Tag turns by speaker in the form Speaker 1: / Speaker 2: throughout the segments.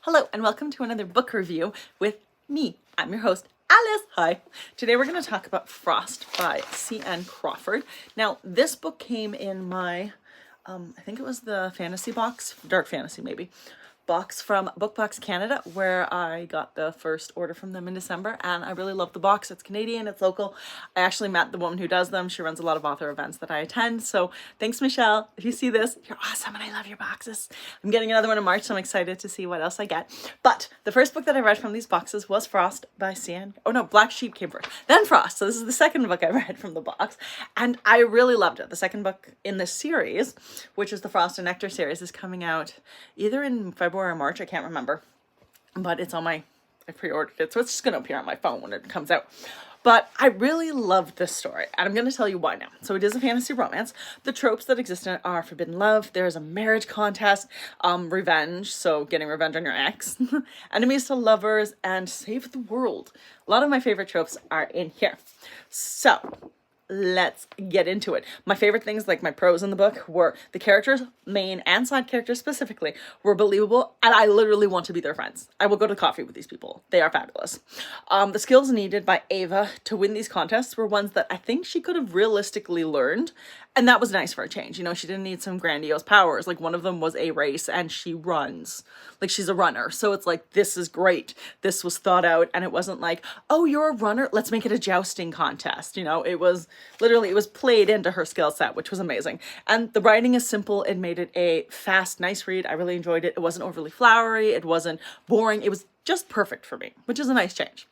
Speaker 1: Hello and welcome to another book review with me. I'm your host, Alice. Hi. Today we're going to talk about Frost by C.N. Crawford. Now, this book came in my, I think it was the fantasy box, dark fantasy maybe, box from BookBox Canada, where I got the first order from them in December, and I really love the box. It's Canadian, it's local. I actually met the woman who does them. She runs a lot of author events that I attend, so thanks, Michelle. If you see this, you're awesome and I love your boxes. I'm getting another one in March, so I'm excited to see what else I get. But the first book that I read from these boxes was Frost by C.N. Oh no, Black Sheep came first, then Frost. So this is the second book I read from the box, and I really loved it. The second book in this series, which is the Frost and Nectar series, is coming out either in February or March, I can't remember, but it's on I pre-ordered it, so it's just going to appear on my phone when it comes out. But I really loved this story, and I'm going to tell you why now. So it is a fantasy romance. The tropes that exist in it are forbidden love, there's a marriage contest, revenge, so getting revenge on your ex, enemies to lovers, and save the world. A lot of my favorite tropes are in here. So let's get into it. My favorite things, like my pros in the book, were the characters, main and side characters specifically, were believable, and I literally want to be their friends. I will go to coffee with these people. They are fabulous. The skills needed by Ava to win these contests were ones that I think she could have realistically learned, and that was nice for a change. You know, she didn't need some grandiose powers. Like, one of them was a race, and she runs. Like, she's a runner. So it's like, this is great. This was thought out, and it wasn't like, oh, you're a runner? Let's make it a jousting contest. You know, it was literally, it was played into her skill set, which was amazing. And the writing is simple. It made it a fast, nice read. I really enjoyed it. It wasn't overly flowery. It wasn't boring. It was just perfect for me, which is a nice change.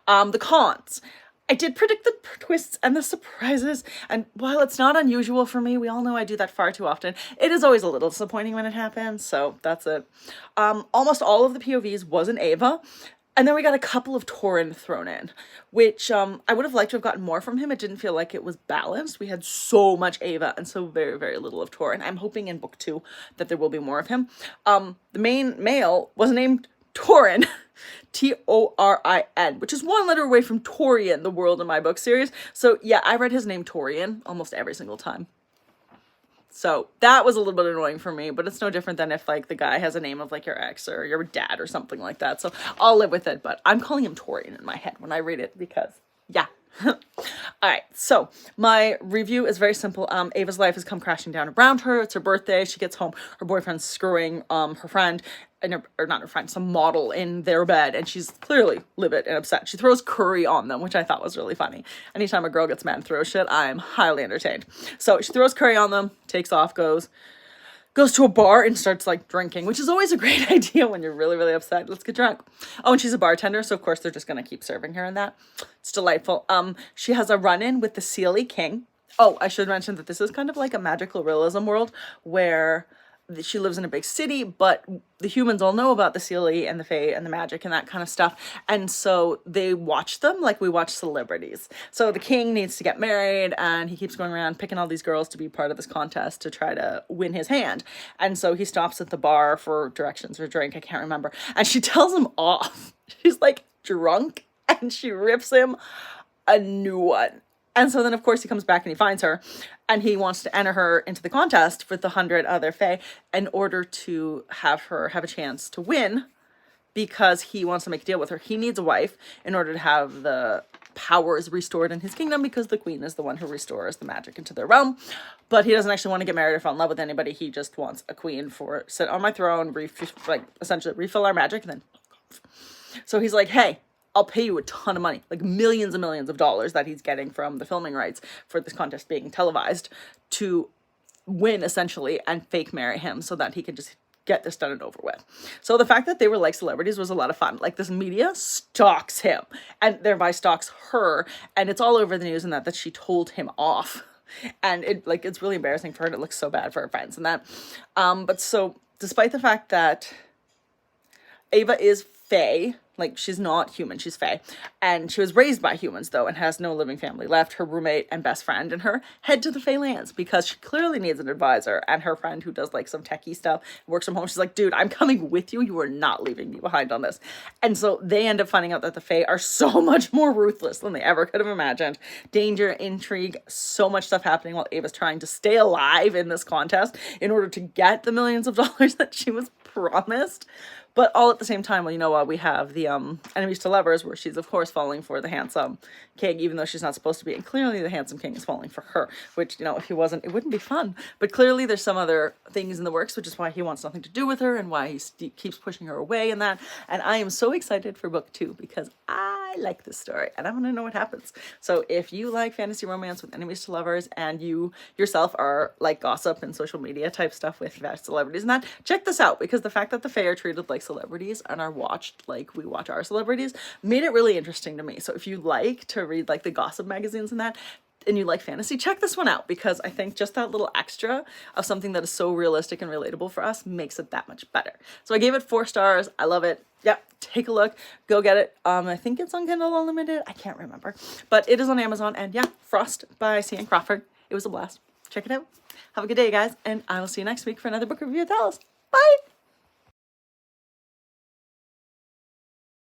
Speaker 1: The cons. I did predict the twists and the surprises, and while it's not unusual for me, we all know I do that far too often, it is always a little disappointing when it happens, so that's it. Almost all of the POVs was in Ava, and then we got a couple of Torin thrown in, which I would have liked to have gotten more from him. It didn't feel like it was balanced. We had so much Ava and so very, very little of Torin. I'm hoping in book 2 that there will be more of him. The main male was named Torin, Torin, which is one letter away from Torian, the world in my book series. So yeah, I read his name Torian almost every single time. So that was a little bit annoying for me, but it's no different than if like the guy has a name of like your ex or your dad or something like that. So I'll live with it, but I'm calling him Torian in my head when I read it because yeah. All right, so my review is very simple. Ava's life has come crashing down around her. It's her birthday. She gets home. Her boyfriend's screwing her friend, or not her friend, some model in their bed, and she's clearly livid and upset. She throws curry on them, which I thought was really funny. Anytime a girl gets mad and throws shit, I'm highly entertained. So she throws curry on them, takes off, goes to a bar and starts like drinking, which is always a great idea when you're really, really upset. Let's get drunk. Oh, and she's a bartender, so of course they're just gonna keep serving her in that. It's delightful. She has a run-in with the Seelie king. Oh, I should mention that this is kind of like a magical realism world where she lives in a big city, but the humans all know about the Seelie and the Fae and the magic and that kind of stuff. And so they watch them like we watch celebrities. So the king needs to get married, and he keeps going around picking all these girls to be part of this contest to try to win his hand. And so he stops at the bar for directions or drink, I can't remember. And she tells him off. She's like drunk, and she rips him a new one. And so then, of course, he comes back and he finds her, and he wants to enter her into the contest with the 100 other Fae in order to have her have a chance to win, because he wants to make a deal with her. He needs a wife in order to have the powers restored in his kingdom, because the queen is the one who restores the magic into their realm. But he doesn't actually want to get married or fall in love with anybody. He just wants a queen for sit on my throne, essentially refill our magic, and then so he's like, hey, I'll pay you a ton of money, like millions and millions of dollars that he's getting from the filming rights for this contest being televised, to win essentially and fake marry him so that he can just get this done and over with. So the fact that they were like celebrities was a lot of fun. Like, this media stalks him and thereby stalks her, and it's all over the news and that she told him off. And it's really embarrassing for her, and it looks so bad for her friends and that. But so despite the fact that Ava is Fae, like, she's not human, she's Fae, and she was raised by humans though and has no living family left. Her roommate and best friend and her head to the Fae lands because she clearly needs an advisor, and her friend who does like some techie stuff, works from home, she's like, dude, I'm coming with you, you are not leaving me behind on this. And so they end up finding out that the Fae are so much more ruthless than they ever could have imagined. Danger, intrigue, so much stuff happening while Ava's trying to stay alive in this contest in order to get the millions of dollars that she was promised. But all at the same time, well, you know, we have the enemies to lovers, where she's of course falling for the handsome king, even though she's not supposed to be, and clearly the handsome king is falling for her, which, you know, if he wasn't, it wouldn't be fun. But clearly there's some other things in the works, which is why he wants nothing to do with her and why he keeps pushing her away and that. And I am so excited for book 2 because I like this story and I want to know what happens. So if you like fantasy romance with enemies to lovers and you yourself are like gossip and social media type stuff with celebrities and that, check this out, because the fact that the Fae are treated like celebrities and are watched like we watch our celebrities made it really interesting to me. So if you like to read like the gossip magazines and that, and you like fantasy, check this one out, because I think just that little extra of something that is so realistic and relatable for us makes it that much better. So I gave it 4 stars. I love it. Yep, take a look, go get it. I think it's on Kindle Unlimited, I can't remember, but it is on Amazon. And yeah, Frost by C.N. Crawford. It was a blast. Check it out. Have a good day, guys, and I will see you next week for another book review with Alice. Bye.